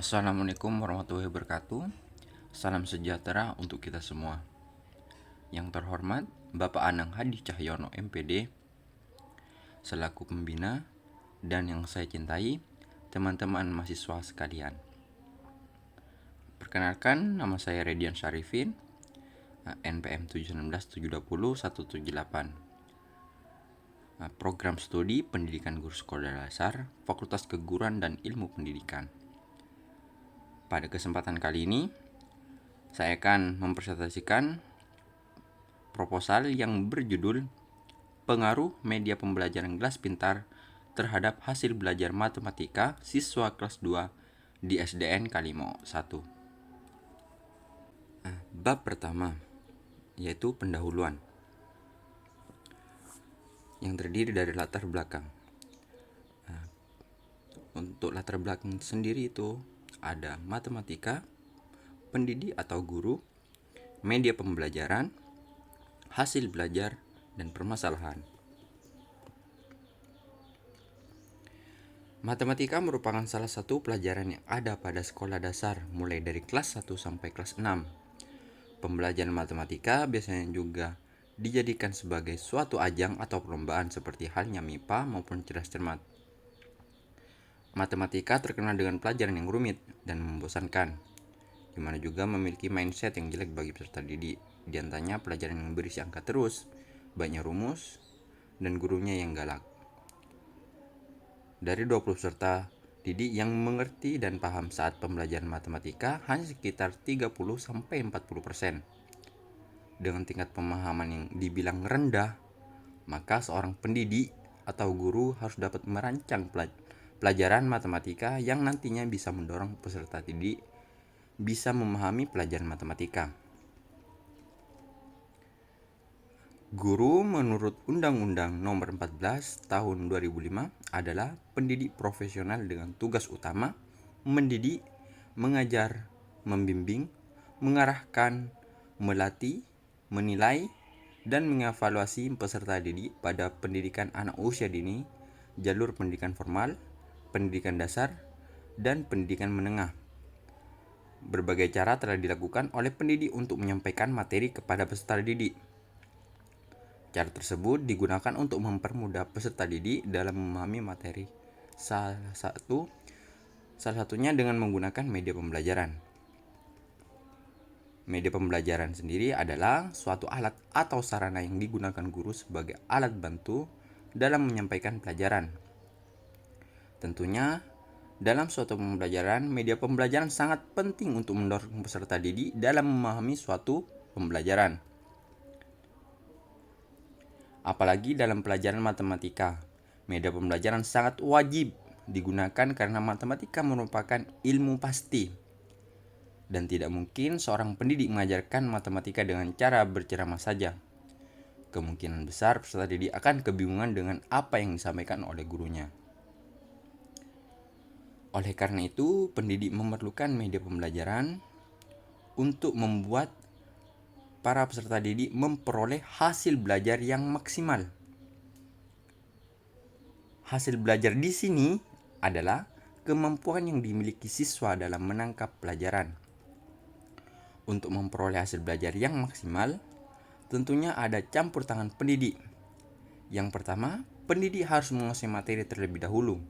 Assalamualaikum warahmatullahi wabarakatuh. Salam sejahtera untuk kita semua. Yang terhormat Bapak Anang Hadi Cahyono MPD selaku pembina, dan yang saya cintai teman-teman mahasiswa sekalian. Perkenalkan, nama saya Redian Syarifin, NPM 716720178. Program studi Pendidikan Guru Sekolah Dasar, Fakultas Keguruan dan Ilmu Pendidikan. Pada kesempatan kali ini, saya akan mempresentasikan proposal yang berjudul Pengaruh Media Pembelajaran Kelas Pintar terhadap hasil belajar matematika siswa kelas 2 di SDN Kalimo 1. Bab pertama, yaitu pendahuluan, yang terdiri dari latar belakang. Untuk latar belakang sendiri itu ada matematika, pendidik atau guru, media pembelajaran, hasil belajar, dan permasalahan. Matematika merupakan salah satu pelajaran yang ada pada sekolah dasar mulai dari kelas 1 sampai kelas 6. Pembelajaran matematika biasanya juga dijadikan sebagai suatu ajang atau perlombaan seperti halnya MIPA maupun cerdas cermat. Matematika terkenal dengan pelajaran yang rumit dan membosankan, di mana juga memiliki mindset yang jelek bagi peserta didik. Di antaranya pelajaran yang berisi angka terus, banyak rumus, dan gurunya yang galak. Dari 20 peserta didik yang mengerti dan paham saat pembelajaran matematika hanya sekitar 30-40%. Dengan tingkat pemahaman yang dibilang rendah, maka seorang pendidik atau guru harus dapat merancang pelajaran matematika yang nantinya bisa mendorong peserta didik bisa memahami pelajaran matematika. Guru menurut Undang-Undang Nomor 14 Tahun 2005 adalah pendidik profesional dengan tugas utama mendidik, mengajar, membimbing, mengarahkan, melatih, menilai, dan mengevaluasi peserta didik pada pendidikan anak usia dini, jalur pendidikan formal, pendidikan dasar, dan pendidikan menengah. Berbagai cara telah dilakukan oleh pendidik untuk menyampaikan materi kepada peserta didik. Cara tersebut digunakan untuk mempermudah peserta didik dalam memahami materi. Salah satunya dengan menggunakan media pembelajaran. Media pembelajaran sendiri adalah suatu alat atau sarana yang digunakan guru sebagai alat bantu dalam menyampaikan pelajaran. Tentunya, dalam suatu pembelajaran, media pembelajaran sangat penting untuk mendorong peserta didik dalam memahami suatu pembelajaran. Apalagi dalam pelajaran matematika, media pembelajaran sangat wajib digunakan karena matematika merupakan ilmu pasti. Dan tidak mungkin seorang pendidik mengajarkan matematika dengan cara berceramah saja. Kemungkinan besar peserta didik akan kebingungan dengan apa yang disampaikan oleh gurunya. Oleh karena itu, pendidik memerlukan media pembelajaran untuk membuat para peserta didik memperoleh hasil belajar yang maksimal. Hasil belajar di sini adalah kemampuan yang dimiliki siswa dalam menangkap pelajaran. Untuk memperoleh hasil belajar yang maksimal, tentunya ada campur tangan pendidik. Yang pertama, pendidik harus menguasai materi terlebih dahulu.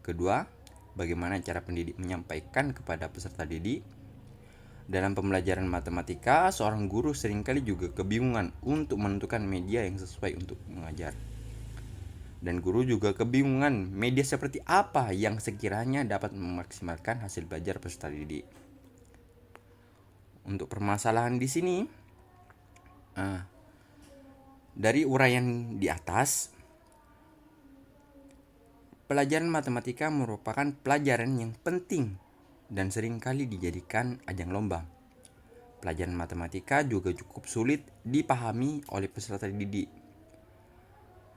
Kedua, bagaimana cara pendidik menyampaikan kepada peserta didik. Dalam pembelajaran matematika, seorang guru seringkali juga kebingungan untuk menentukan media yang sesuai untuk mengajar. Dan guru juga kebingungan media seperti apa yang sekiranya dapat memaksimalkan hasil belajar peserta didik. Untuk permasalahan di sini, dari uraian di atas, pelajaran matematika merupakan pelajaran yang penting dan seringkali dijadikan ajang lomba. Pelajaran matematika juga cukup sulit dipahami oleh peserta didik.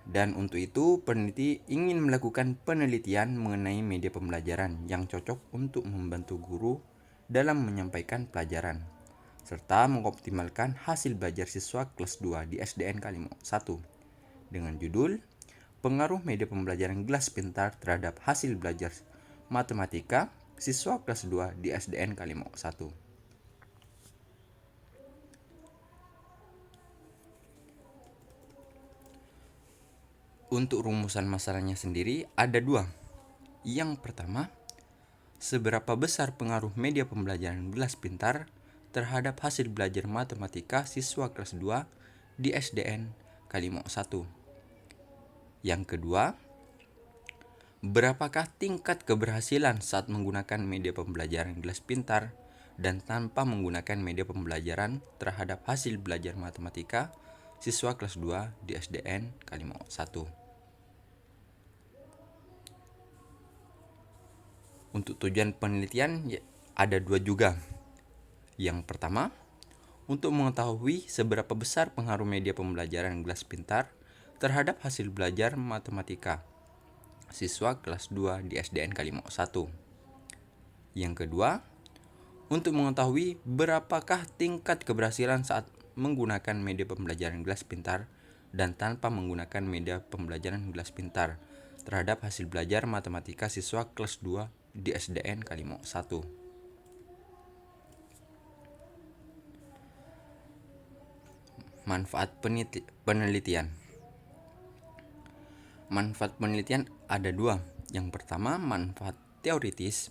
Dan untuk itu, peneliti ingin melakukan penelitian mengenai media pembelajaran yang cocok untuk membantu guru dalam menyampaikan pelajaran, serta mengoptimalkan hasil belajar siswa kelas 2 di SDN Kalimo 1 dengan judul Pengaruh Media Pembelajaran Kelas Pintar terhadap Hasil Belajar Matematika siswa kelas 2 di SDN Kalimau 1. Untuk rumusan masalahnya sendiri ada dua. Yang pertama, seberapa besar pengaruh media pembelajaran gelas pintar terhadap hasil belajar matematika siswa kelas 2 di SDN Kalimau 1. Yang kedua, berapakah tingkat keberhasilan saat menggunakan media pembelajaran gelas pintar dan tanpa menggunakan media pembelajaran terhadap hasil belajar matematika siswa kelas 2 di SDN Kalimau 1. Untuk tujuan penelitian ada dua juga. Yang pertama, untuk mengetahui seberapa besar pengaruh media pembelajaran gelas pintar terhadap hasil belajar matematika siswa kelas 2 di SDN Kalimau 1. Yang kedua, untuk mengetahui berapakah tingkat keberhasilan saat menggunakan media pembelajaran gelas pintar dan tanpa menggunakan media pembelajaran gelas pintar terhadap hasil belajar matematika siswa kelas 2 di SDN Kalimau 1. Manfaat penelitian. Manfaat penelitian ada dua. Yang pertama, manfaat teoritis,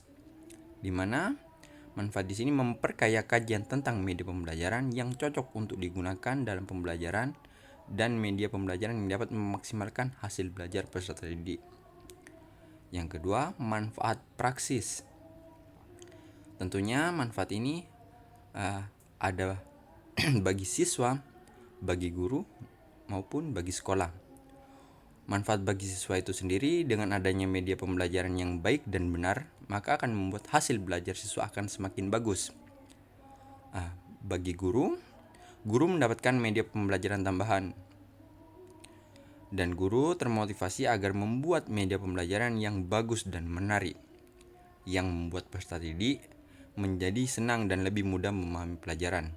di mana manfaat di sini memperkaya kajian tentang media pembelajaran yang cocok untuk digunakan dalam pembelajaran dan media pembelajaran yang dapat memaksimalkan hasil belajar peserta didik. Yang kedua, manfaat praksis. Tentunya manfaat ini ada bagi siswa, bagi guru, maupun bagi sekolah. Manfaat bagi siswa itu sendiri, dengan adanya media pembelajaran yang baik dan benar, maka akan membuat hasil belajar siswa akan semakin bagus. Bagi guru mendapatkan media pembelajaran tambahan, dan guru termotivasi agar membuat media pembelajaran yang bagus dan menarik, yang membuat peserta didik menjadi senang dan lebih mudah memahami pelajaran.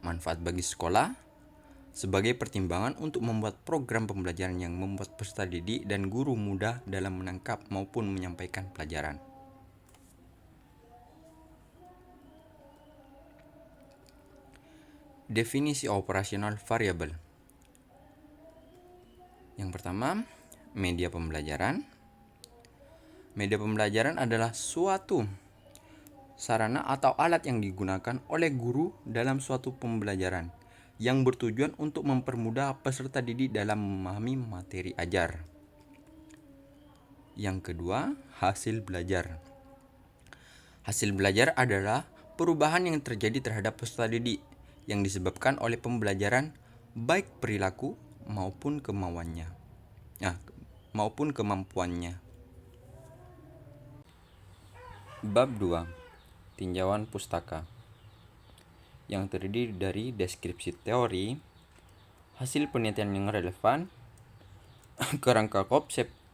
Manfaat bagi sekolah, sebagai pertimbangan untuk membuat program pembelajaran yang membuat peserta didik dan guru mudah dalam menangkap maupun menyampaikan pelajaran. Definisi operasional variabel. Yang pertama, media pembelajaran. Media pembelajaran adalah suatu sarana atau alat yang digunakan oleh guru dalam suatu pembelajaran yang bertujuan untuk mempermudah peserta didik dalam memahami materi ajar. Yang kedua, hasil belajar. Hasil belajar adalah perubahan yang terjadi terhadap peserta didik yang disebabkan oleh pembelajaran, baik perilaku maupun kemampuannya. Bab 2. Tinjauan pustaka, yang terdiri dari deskripsi teori, hasil penelitian yang relevan, kerangka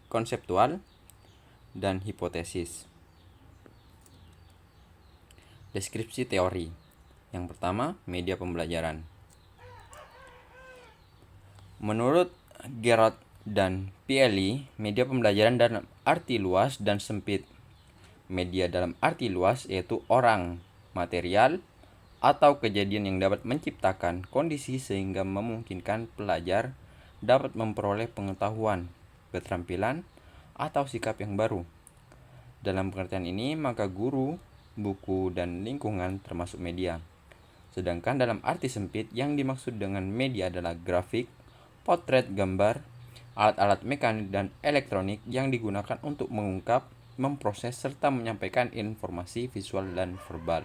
konseptual, dan hipotesis. Deskripsi teori. Yang pertama, media pembelajaran. Menurut Gerard dan Pieli, media pembelajaran dalam arti luas dan sempit. Media dalam arti luas yaitu orang, material, atau kejadian yang dapat menciptakan kondisi sehingga memungkinkan pelajar dapat memperoleh pengetahuan, keterampilan, atau sikap yang baru. Dalam pengertian ini, maka guru, buku, dan lingkungan termasuk media. Sedangkan dalam arti sempit, yang dimaksud dengan media adalah grafik, potret, gambar, alat-alat mekanik dan elektronik yang digunakan untuk mengungkap, memproses, serta menyampaikan informasi visual dan verbal.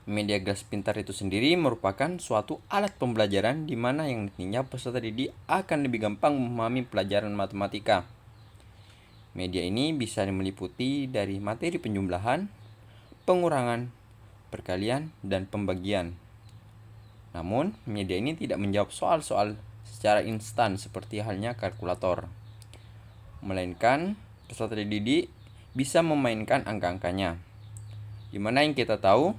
Media gelas pintar itu sendiri merupakan suatu alat pembelajaran di mana yang nantinya peserta didik akan lebih gampang memahami pelajaran matematika. Media ini bisa meliputi dari materi penjumlahan, pengurangan, perkalian, dan pembagian. Namun, media ini tidak menjawab soal-soal secara instan seperti halnya kalkulator, melainkan peserta didik bisa memainkan angka-angkanya. Di mana yang kita tahu,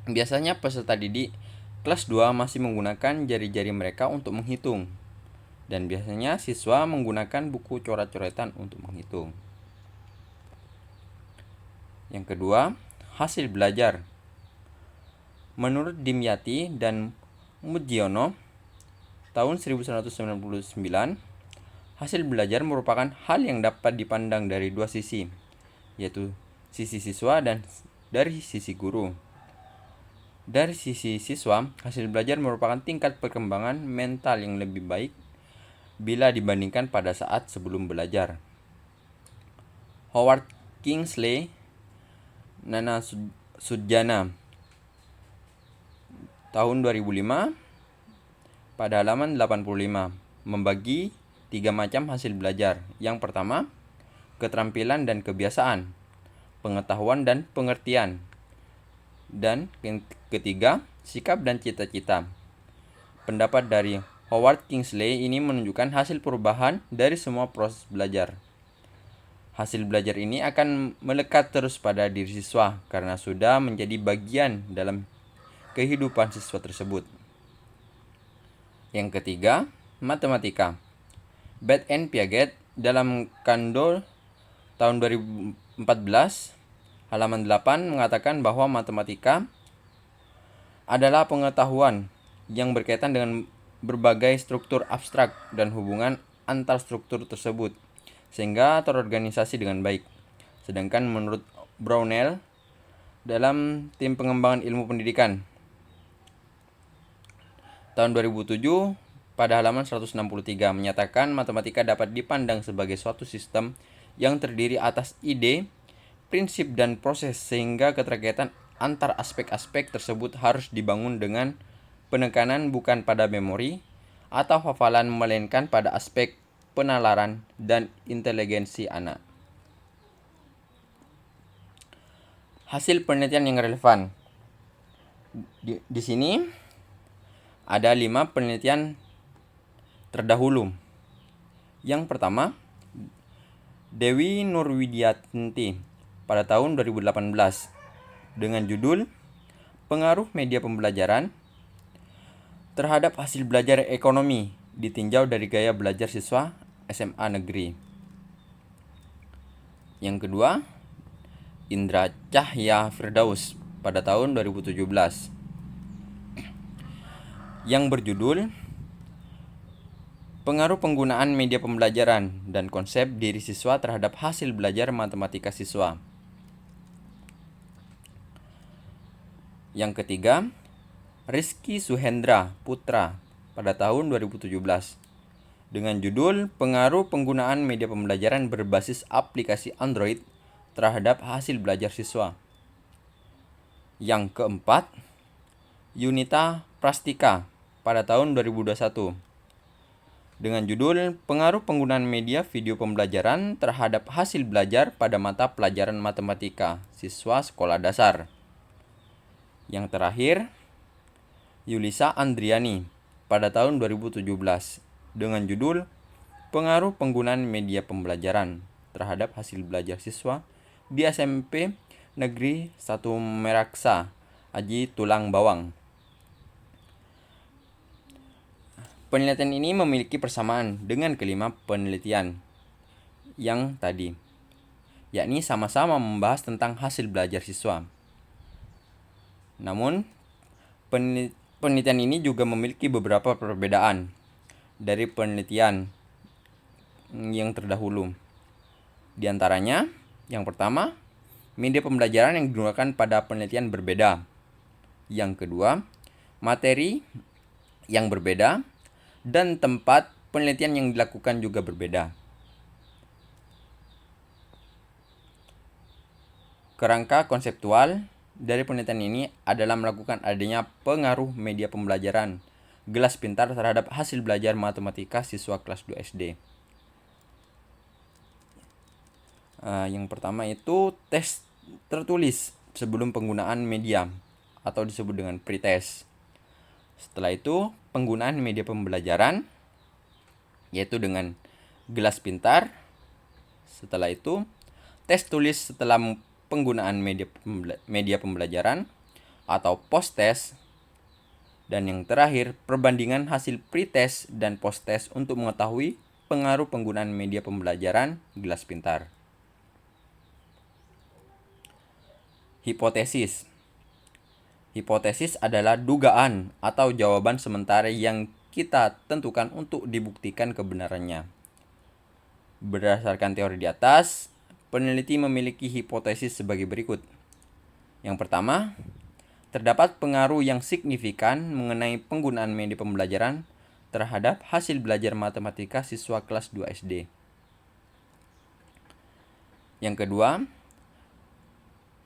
biasanya peserta didik kelas 2 masih menggunakan jari-jari mereka untuk menghitung, dan biasanya siswa menggunakan buku coret-coretan untuk menghitung. Yang kedua, hasil belajar. Menurut Dimyati dan Mujiono tahun 1999, hasil belajar merupakan hal yang dapat dipandang dari dua sisi, yaitu sisi siswa dan dari sisi guru. Dari sisi siswa, hasil belajar merupakan tingkat perkembangan mental yang lebih baik bila dibandingkan pada saat sebelum belajar. Howard Kingsley, Nana Sudjana, tahun 2005, pada halaman 85, membagi 3 macam hasil belajar. Yang pertama, keterampilan dan kebiasaan, pengetahuan dan pengertian. Dan yang ketiga, sikap dan cita-cita. Pendapat dari Howard Kingsley ini menunjukkan hasil perubahan dari semua proses belajar. Hasil belajar ini akan melekat terus pada diri siswa karena sudah menjadi bagian dalam kehidupan siswa tersebut. Yang ketiga, matematika. Beth and Piaget dalam Kando tahun 2014 halaman 8 mengatakan bahwa matematika adalah pengetahuan yang berkaitan dengan berbagai struktur abstrak dan hubungan antar struktur tersebut sehingga terorganisasi dengan baik. Sedangkan menurut Brownell dalam tim pengembangan ilmu pendidikan tahun 2007 pada halaman 163 menyatakan matematika dapat dipandang sebagai suatu sistem yang terdiri atas ide, prinsip, dan proses sehingga keterkaitan antar aspek-aspek tersebut harus dibangun dengan penekanan bukan pada memori atau hafalan melainkan pada aspek penalaran dan inteligensi anak. Hasil penelitian yang relevan. Di sini ada 5 penelitian terdahulu. Yang pertama, Dewi Nurwidianti pada tahun 2018 dengan judul Pengaruh Media Pembelajaran terhadap Hasil Belajar Ekonomi ditinjau dari gaya belajar siswa SMA negeri. Yang kedua, Indra Cahya Firdaus pada tahun 2017 yang berjudul Pengaruh Penggunaan Media Pembelajaran dan Konsep Diri Siswa terhadap Hasil Belajar Matematika Siswa. Yang ketiga, Rizky Suhendra Putra pada tahun 2017 dengan judul Pengaruh Penggunaan Media Pembelajaran Berbasis Aplikasi Android terhadap Hasil Belajar Siswa. Yang keempat, Yunita Prastika pada tahun 2021 dengan judul Pengaruh Penggunaan Media Video Pembelajaran terhadap Hasil Belajar pada Mata Pelajaran Matematika Siswa Sekolah Dasar. Yang terakhir, Yulisa Andriani pada tahun 2017 dengan judul Pengaruh Penggunaan Media Pembelajaran terhadap Hasil Belajar Siswa di SMP Negeri 1 Meraksa, Aji Tulang Bawang. Penelitian ini memiliki persamaan dengan kelima penelitian yang tadi, yakni sama-sama membahas tentang hasil belajar siswa. Namun, penelitian ini juga memiliki beberapa perbedaan dari penelitian yang terdahulu. Di antaranya, yang pertama, media pembelajaran yang digunakan pada penelitian berbeda. Yang kedua, materi yang berbeda dan tempat penelitian yang dilakukan juga berbeda. Kerangka konseptual dari penelitian ini adalah melakukan adanya pengaruh media pembelajaran gelas pintar terhadap hasil belajar matematika siswa kelas 2 SD. Yang pertama itu tes tertulis sebelum penggunaan media atau disebut dengan pretest. Setelah itu penggunaan media pembelajaran yaitu dengan gelas pintar. Setelah itu tes tulis setelah penggunaan media pembelajaran atau post-test. Dan yang terakhir, perbandingan hasil pretest dan post-test untuk mengetahui pengaruh penggunaan media pembelajaran gelas pintar. Hipotesis. Hipotesis adalah dugaan atau jawaban sementara yang kita tentukan untuk dibuktikan kebenarannya. Berdasarkan teori di atas, peneliti memiliki hipotesis sebagai berikut. Yang pertama, terdapat pengaruh yang signifikan mengenai penggunaan media pembelajaran terhadap hasil belajar matematika siswa kelas 2 SD. Yang kedua,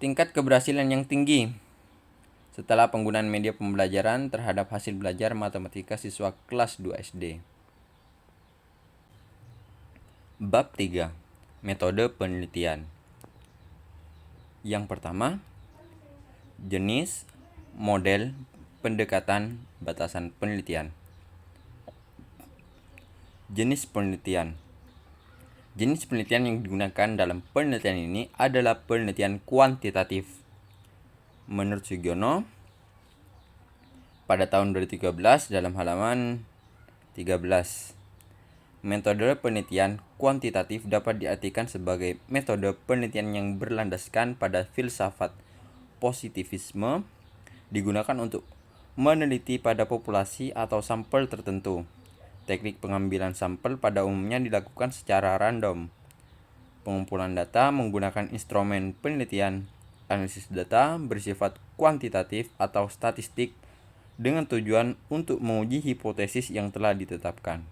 tingkat keberhasilan yang tinggi setelah penggunaan media pembelajaran terhadap hasil belajar matematika siswa kelas 2 SD. Bab 3. Metode penelitian. Yang pertama, jenis, model, pendekatan, batasan penelitian. Jenis penelitian. Jenis penelitian yang digunakan dalam penelitian ini adalah penelitian kuantitatif. Menurut Sugiono, pada tahun 2013 dalam halaman 13, metode penelitian kuantitatif dapat diartikan sebagai metode penelitian yang berlandaskan pada filsafat positivisme, digunakan untuk meneliti pada populasi atau sampel tertentu. Teknik pengambilan sampel pada umumnya dilakukan secara random. Pengumpulan data menggunakan instrumen penelitian. Analisis data bersifat kuantitatif atau statistik dengan tujuan untuk menguji hipotesis yang telah ditetapkan.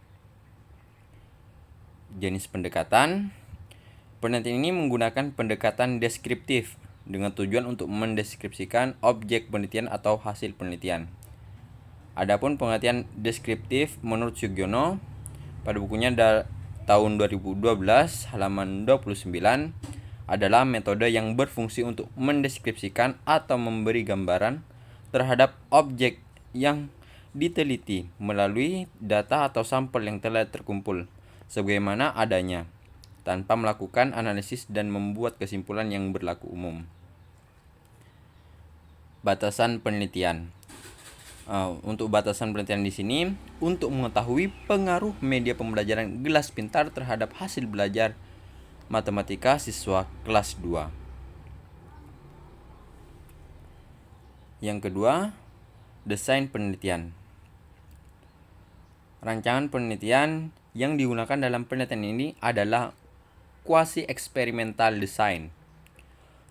Jenis pendekatan. Penelitian ini menggunakan pendekatan deskriptif dengan tujuan untuk mendeskripsikan objek penelitian atau hasil penelitian. Adapun pengertian deskriptif menurut Sugiono pada bukunya tahun 2012 halaman 29 adalah metode yang berfungsi untuk mendeskripsikan atau memberi gambaran terhadap objek yang diteliti melalui data atau sampel yang telah terkumpul sebagaimana adanya, tanpa melakukan analisis dan membuat kesimpulan yang berlaku umum. Batasan penelitian. Untuk batasan penelitian di sini, untuk mengetahui pengaruh media pembelajaran gelas pintar terhadap hasil belajar matematika siswa kelas 2. Yang kedua, desain penelitian. Rancangan penelitian yang digunakan dalam penelitian ini adalah quasi eksperimental design.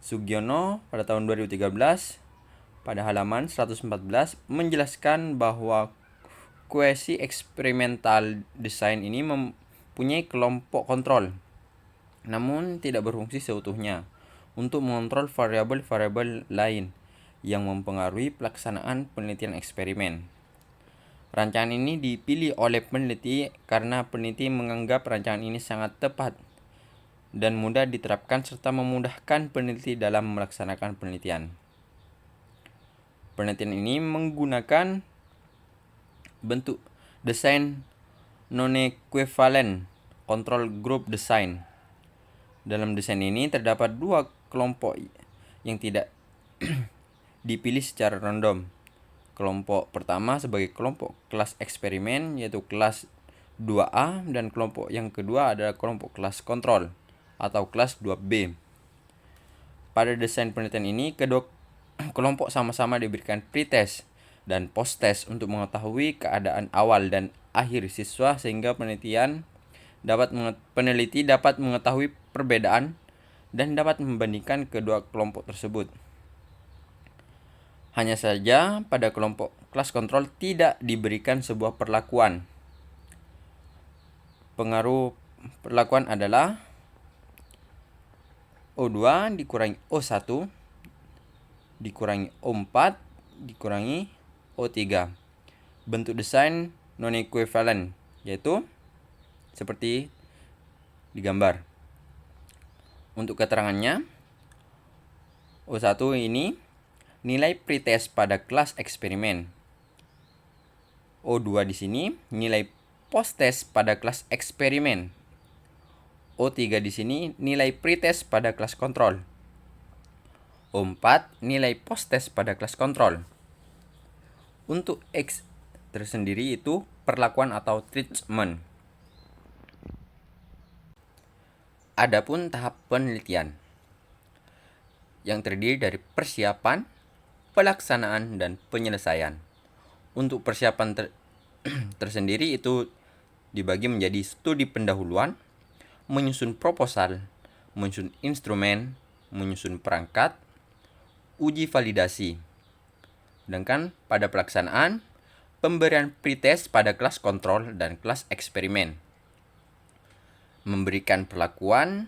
Sugiono pada tahun 2013 pada halaman 114 menjelaskan bahwa quasi eksperimental design ini mempunyai kelompok kontrol, namun tidak berfungsi seutuhnya untuk mengontrol variabel-variabel lain yang mempengaruhi pelaksanaan penelitian eksperimen. Rancangan ini dipilih oleh peneliti karena peneliti menganggap rancangan ini sangat tepat dan mudah diterapkan serta memudahkan peneliti dalam melaksanakan penelitian. Penelitian ini menggunakan bentuk desain non-equivalent control group design. Dalam desain ini terdapat dua kelompok yang tidak dipilih secara random. Kelompok pertama sebagai kelompok kelas eksperimen, yaitu kelas 2A, dan kelompok yang kedua adalah kelompok kelas kontrol atau kelas 2B. Pada desain penelitian ini, kedua kelompok sama-sama diberikan pretest dan post-test untuk mengetahui keadaan awal dan akhir siswa sehingga peneliti dapat mengetahui perbedaan dan dapat membandingkan kedua kelompok tersebut. Hanya saja pada kelompok kelas kontrol tidak diberikan sebuah perlakuan. Pengaruh perlakuan adalah O2 dikurangi O1 dikurangi O4 dikurangi O3. Bentuk desain non-equivalent yaitu seperti digambar. Untuk keterangannya, O1 ini nilai pretest pada kelas eksperimen. O2 di sini nilai post-test pada kelas eksperimen. O3 di sini nilai pretest pada kelas kontrol. O4 nilai post-test pada kelas kontrol. Untuk X tersendiri itu perlakuan atau treatment. Adapun tahap penelitian. yang terdiri dari persiapan, pelaksanaan, dan penyelesaian. Untuk persiapan tersendiri itu dibagi menjadi studi pendahuluan, menyusun proposal, menyusun instrumen, menyusun perangkat, uji validasi. Sedangkan pada pelaksanaan, pemberian pretest pada kelas kontrol dan kelas eksperimen, memberikan perlakuan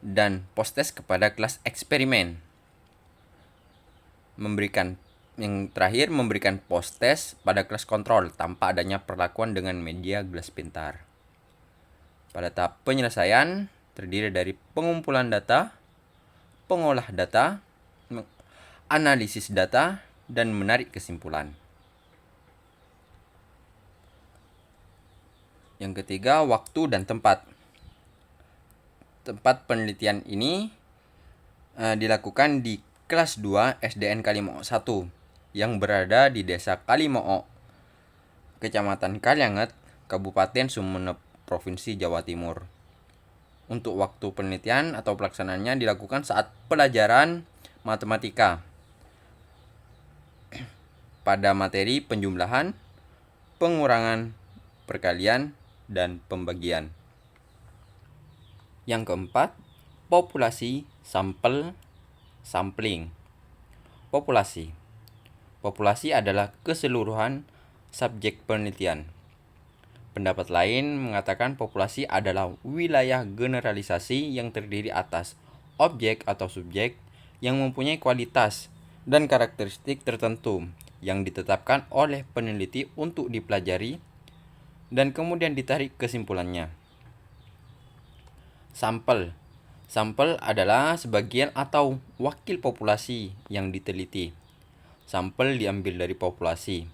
dan post-test kepada kelas eksperimen, memberikan post-test pada kelas kontrol tanpa adanya perlakuan dengan media gelas pintar. Pada tahap penyelesaian, terdiri dari pengumpulan data, pengolah data, analisis data, dan menarik kesimpulan. Yang ketiga, waktu dan tempat. Tempat penelitian ini dilakukan di kelas 2 SDN Kalimo'o 1 yang berada di Desa Kalimo'o, Kecamatan Kalianget, Kabupaten Sumeneb, Provinsi Jawa Timur. Untuk waktu penelitian atau pelaksanaannya dilakukan saat pelajaran matematika pada materi penjumlahan, pengurangan, perkalian, dan pembagian. Yang keempat, populasi, sampling. Populasi adalah keseluruhan subjek penelitian. Pendapat lain mengatakan populasi adalah wilayah generalisasi yang terdiri atas objek atau subjek yang mempunyai kualitas dan karakteristik tertentu yang ditetapkan oleh peneliti untuk dipelajari dan kemudian ditarik kesimpulannya. Sampel adalah sebagian atau wakil populasi yang diteliti. Sampel diambil dari populasi.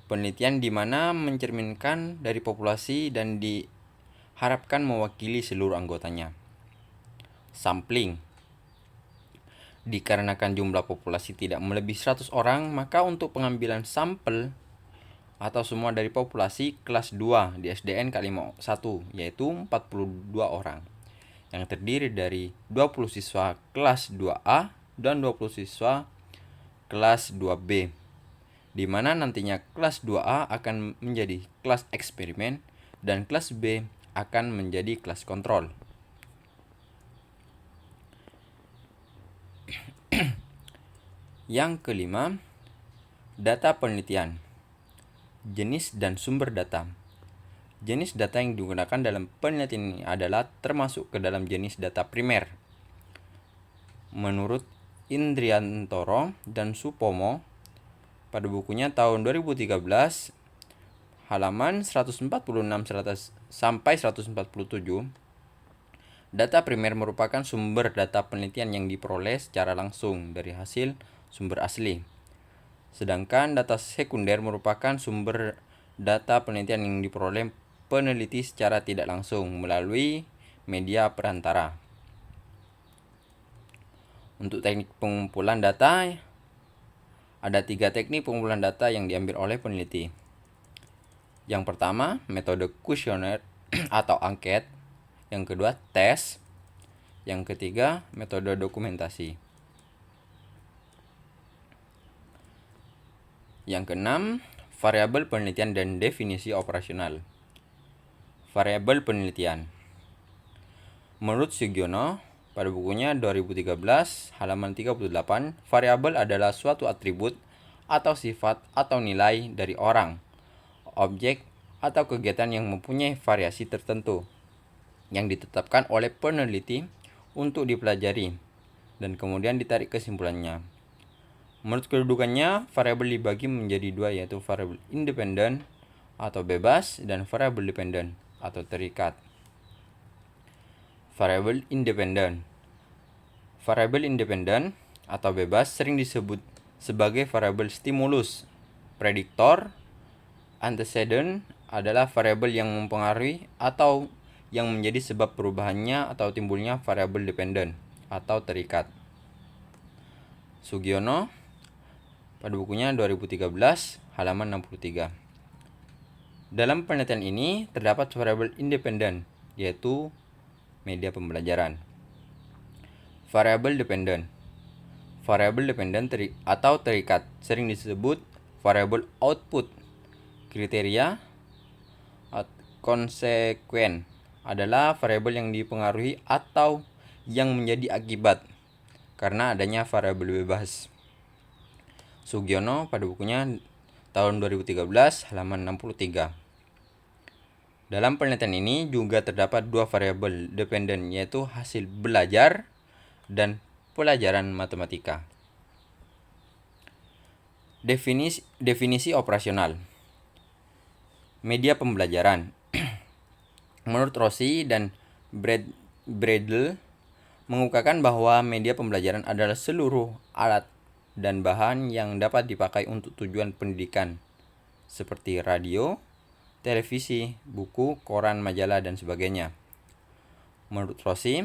Penelitian di mana mencerminkan dari populasi dan diharapkan mewakili seluruh anggotanya. Sampling. Dikarenakan jumlah populasi tidak melebihi 100 orang, maka untuk pengambilan sampel atau semua dari populasi kelas 2 di SDN Kalimo'o 1, yaitu 42 orang, yang terdiri dari 20 siswa kelas 2A dan 20 siswa kelas 2B, di mana nantinya kelas 2A akan menjadi kelas eksperimen dan kelas B akan menjadi kelas kontrol. Yang kelima, data penelitian. Jenis dan sumber data. Jenis data yang digunakan dalam penelitian ini adalah termasuk ke dalam jenis data primer. Menurut Indriantoro dan Supomo pada bukunya tahun 2013 halaman 146 sampai 147, data primer merupakan sumber data penelitian yang diperoleh secara langsung dari hasil sumber asli. Sedangkan data sekunder merupakan sumber data penelitian yang diperoleh peneliti secara tidak langsung melalui media perantara. Untuk teknik pengumpulan data, ada 3 teknik pengumpulan data yang diambil oleh peneliti. Yang pertama, metode kuesioner atau angket. Yang kedua, tes. Yang ketiga, metode dokumentasi. Yang keenam, variabel penelitian dan definisi operasional. Variabel penelitian. Menurut Sugiono, pada bukunya 2013, halaman 38, variabel adalah suatu atribut atau sifat atau nilai dari orang, objek, atau kegiatan yang mempunyai variasi tertentu, yang ditetapkan oleh peneliti untuk dipelajari, dan kemudian ditarik kesimpulannya. Menurut kedudukannya, variabel dibagi menjadi 2, yaitu variabel independen atau bebas dan variabel dependen atau terikat. Variabel independen. Variabel independen atau bebas sering disebut sebagai variabel stimulus. Prediktor, antecedent adalah variabel yang mempengaruhi atau yang menjadi sebab perubahannya atau timbulnya variabel dependen atau terikat. Sugiono pada bukunya 2013 halaman 63. Dalam penelitian ini terdapat variabel independen, yaitu media pembelajaran. Variable dependent. Variable dependent atau terikat sering disebut variable output. Kriteria konsekuen adalah variabel yang dipengaruhi atau yang menjadi akibat karena adanya variabel bebas. Sugiono pada bukunya tahun 2013 halaman 63. Dalam penelitian ini juga terdapat dua variabel dependen, yaitu hasil belajar dan pelajaran matematika. Definisi operasional. Media pembelajaran. Menurut Rossi dan Bredel mengungkapkan bahwa media pembelajaran adalah seluruh alat dan bahan yang dapat dipakai untuk tujuan pendidikan, seperti radio, televisi, buku, koran, majalah, dan sebagainya. Menurut Rossi,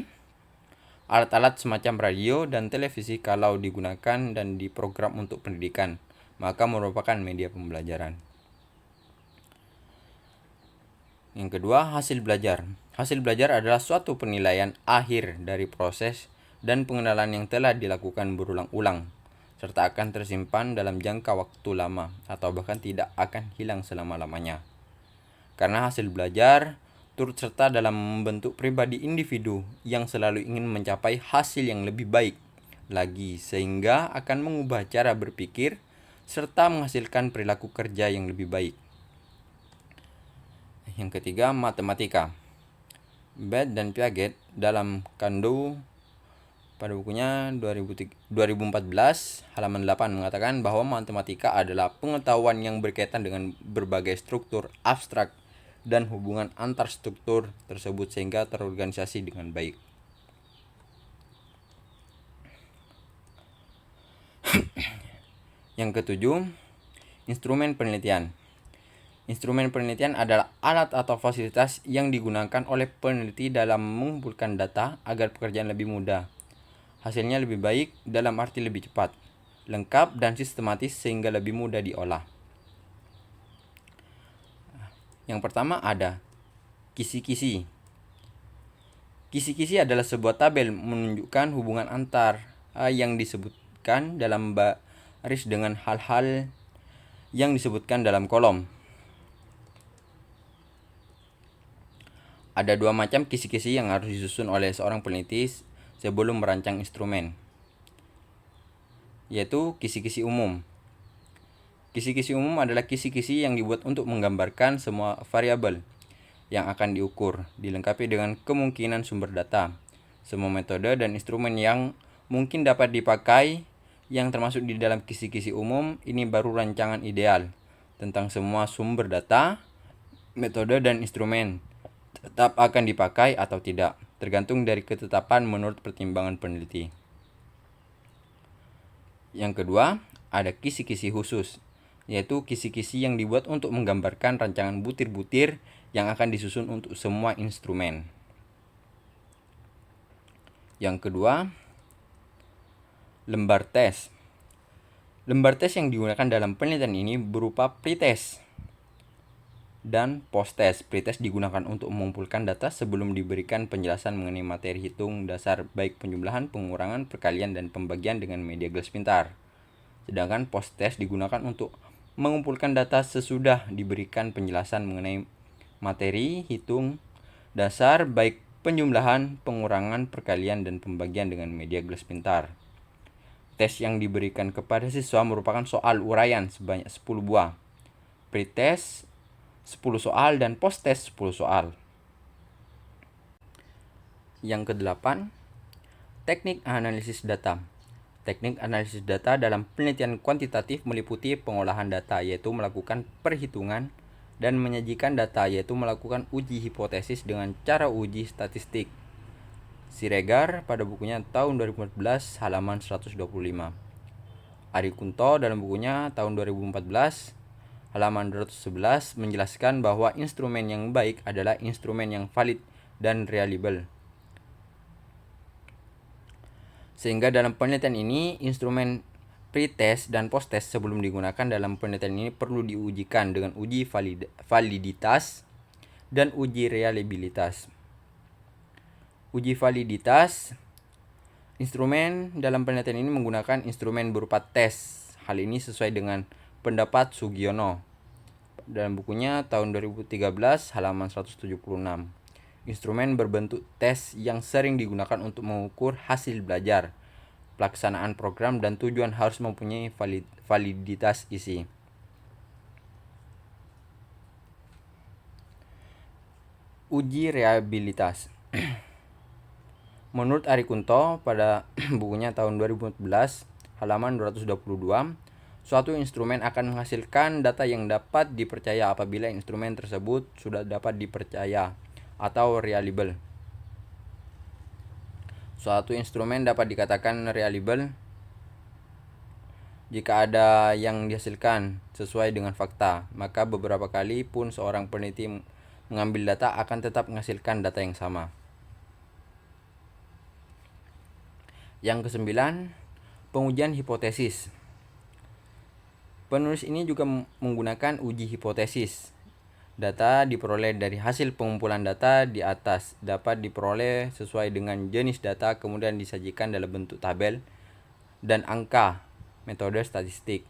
alat-alat semacam radio dan televisi kalau digunakan dan diprogram untuk pendidikan, maka merupakan media pembelajaran. Yang kedua, hasil belajar. Hasil belajar adalah suatu penilaian akhir dari proses dan pengenalan yang telah dilakukan berulang-ulang, serta akan tersimpan dalam jangka waktu lama atau bahkan tidak akan hilang selama-lamanya. Karena hasil belajar turut serta dalam membentuk pribadi individu yang selalu ingin mencapai hasil yang lebih baik lagi, sehingga akan mengubah cara berpikir serta menghasilkan perilaku kerja yang lebih baik. Yang ketiga, matematika. Bed dan Piaget dalam Kando pada bukunya 2014 halaman 8 mengatakan bahwa matematika adalah pengetahuan yang berkaitan dengan berbagai struktur abstrak dan hubungan antar struktur tersebut sehingga terorganisasi dengan baik. Yang ketujuh, instrumen penelitian. Instrumen penelitian adalah alat atau fasilitas yang digunakan oleh peneliti dalam mengumpulkan data agar pekerjaan lebih mudah. Hasilnya lebih baik dalam arti lebih cepat, lengkap, dan sistematis sehingga lebih mudah diolah. Yang pertama ada kisi-kisi. Kisi-kisi adalah sebuah tabel menunjukkan hubungan antar yang disebutkan dalam baris dengan hal-hal yang disebutkan dalam kolom. Ada dua macam kisi-kisi yang harus disusun oleh seorang peneliti sebelum merancang instrumen, yaitu kisi-kisi umum. Kisi-kisi umum adalah kisi-kisi yang dibuat untuk menggambarkan semua variabel yang akan diukur, dilengkapi dengan kemungkinan sumber data, semua metode dan instrumen yang mungkin dapat dipakai yang termasuk di dalam kisi-kisi umum. Ini baru rancangan ideal tentang semua sumber data, metode, dan instrumen tetap akan dipakai atau tidak, tergantung dari ketetapan menurut pertimbangan peneliti. Yang kedua, ada kisi-kisi khusus, yaitu kisi-kisi yang dibuat untuk menggambarkan rancangan butir-butir yang akan disusun untuk semua instrumen. Yang kedua, lembar tes. Lembar tes yang digunakan dalam penelitian ini berupa pretest dan post-test. Pretest digunakan untuk mengumpulkan data sebelum diberikan penjelasan mengenai materi hitung dasar baik penjumlahan, pengurangan, perkalian, dan pembagian dengan media gelas pintar. Sedangkan post-test digunakan untuk mengumpulkan data sesudah diberikan penjelasan mengenai materi hitung dasar baik penjumlahan, pengurangan, perkalian, dan pembagian dengan media gelas pintar. Tes yang diberikan kepada siswa merupakan soal uraian sebanyak 10 buah. Pretest 10 soal dan post-test 10 soal. Yang kedelapan, teknik analisis data. Teknik analisis data dalam penelitian kuantitatif meliputi pengolahan data, yaitu melakukan perhitungan dan menyajikan data, yaitu melakukan uji hipotesis dengan cara uji statistik. Siregar pada bukunya tahun 2014 halaman 125. Ari Kunto dalam bukunya tahun 2014 halaman 211 menjelaskan bahwa instrumen yang baik adalah instrumen yang valid dan reliable. Sehingga dalam penelitian ini, instrumen pretest dan post-test sebelum digunakan dalam penelitian ini perlu diujikan dengan uji validitas dan uji reliabilitas. Uji validitas Instrumen dalam penelitian ini menggunakan instrumen berupa tes. Hal ini sesuai dengan pendapat Sugiono dalam bukunya tahun 2013 halaman 176. Instrumen berbentuk tes yang sering digunakan untuk mengukur hasil belajar, pelaksanaan program, dan tujuan harus mempunyai validitas isi. Uji reliabilitas. Menurut Ari Kunto pada bukunya tahun 2014 halaman 222, suatu instrumen akan menghasilkan data yang dapat dipercaya apabila instrumen tersebut sudah dapat dipercaya atau reliable. Suatu instrumen dapat dikatakan reliable jika ada yang dihasilkan sesuai dengan fakta, maka beberapa kali pun seorang peneliti mengambil data akan tetap menghasilkan data yang sama. Yang kesembilan, pengujian hipotesis. Penulis ini juga menggunakan uji hipotesis. Data diperoleh dari hasil pengumpulan data di atas dapat diperoleh sesuai dengan jenis data, kemudian disajikan dalam bentuk tabel dan angka, metode statistik.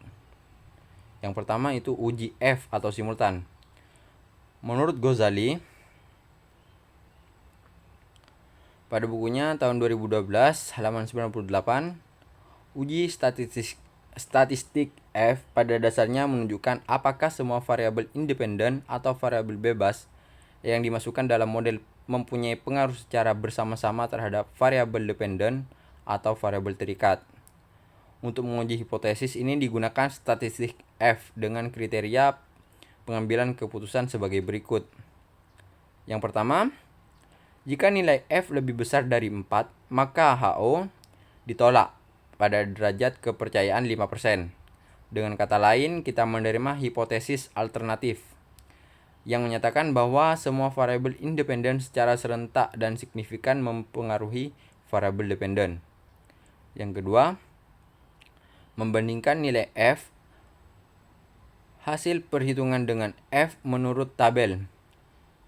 Yang pertama itu uji F atau simultan. Menurut Ghazali, pada bukunya tahun 2012 halaman 98, uji statistik F pada dasarnya menunjukkan apakah semua variabel independen atau variabel bebas yang dimasukkan dalam model mempunyai pengaruh secara bersama-sama terhadap variabel dependen atau variabel terikat. Untuk menguji hipotesis ini digunakan statistik F dengan kriteria pengambilan keputusan sebagai berikut. Yang pertama, jika nilai F lebih besar dari 4, maka HO ditolak pada derajat kepercayaan 5%. Dengan kata lain, kita menerima hipotesis alternatif yang menyatakan bahwa semua variabel independen secara serentak dan signifikan mempengaruhi variabel dependen. Yang kedua, membandingkan nilai F hasil perhitungan dengan F menurut tabel.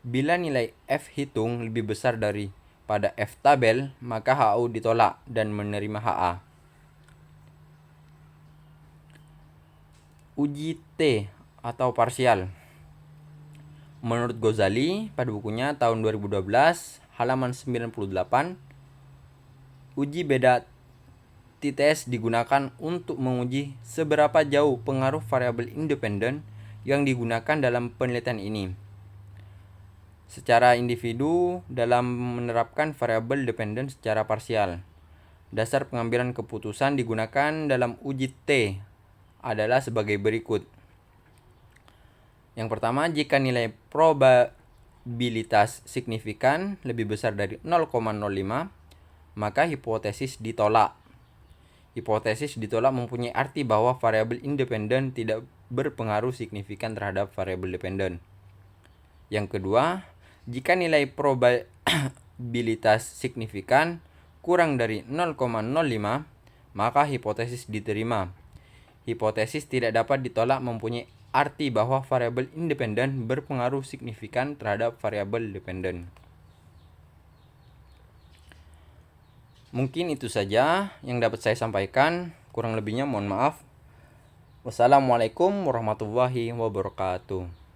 Bila nilai F hitung lebih besar daripada F tabel, maka HO ditolak dan menerima HA. Uji T atau parsial. Menurut Ghazali pada bukunya tahun 2012 halaman 98, uji beda t-test digunakan untuk menguji seberapa jauh pengaruh variabel independen yang digunakan dalam penelitian ini secara individu dalam menerapkan variabel dependen secara parsial. Dasar pengambilan keputusan digunakan dalam uji T adalah sebagai berikut. Yang pertama, jika nilai probabilitas signifikan lebih besar dari 0,05, maka hipotesis ditolak. Hipotesis ditolak mempunyai arti bahwa variabel independen tidak berpengaruh signifikan terhadap variabel dependen. Yang kedua, jika nilai probabilitas signifikan kurang dari 0,05, maka hipotesis diterima. Hipotesis tidak dapat ditolak mempunyai arti bahwa variabel independen berpengaruh signifikan terhadap variabel dependen. Mungkin itu saja yang dapat saya sampaikan. Kurang lebihnya mohon maaf. Wassalamualaikum warahmatullahi wabarakatuh.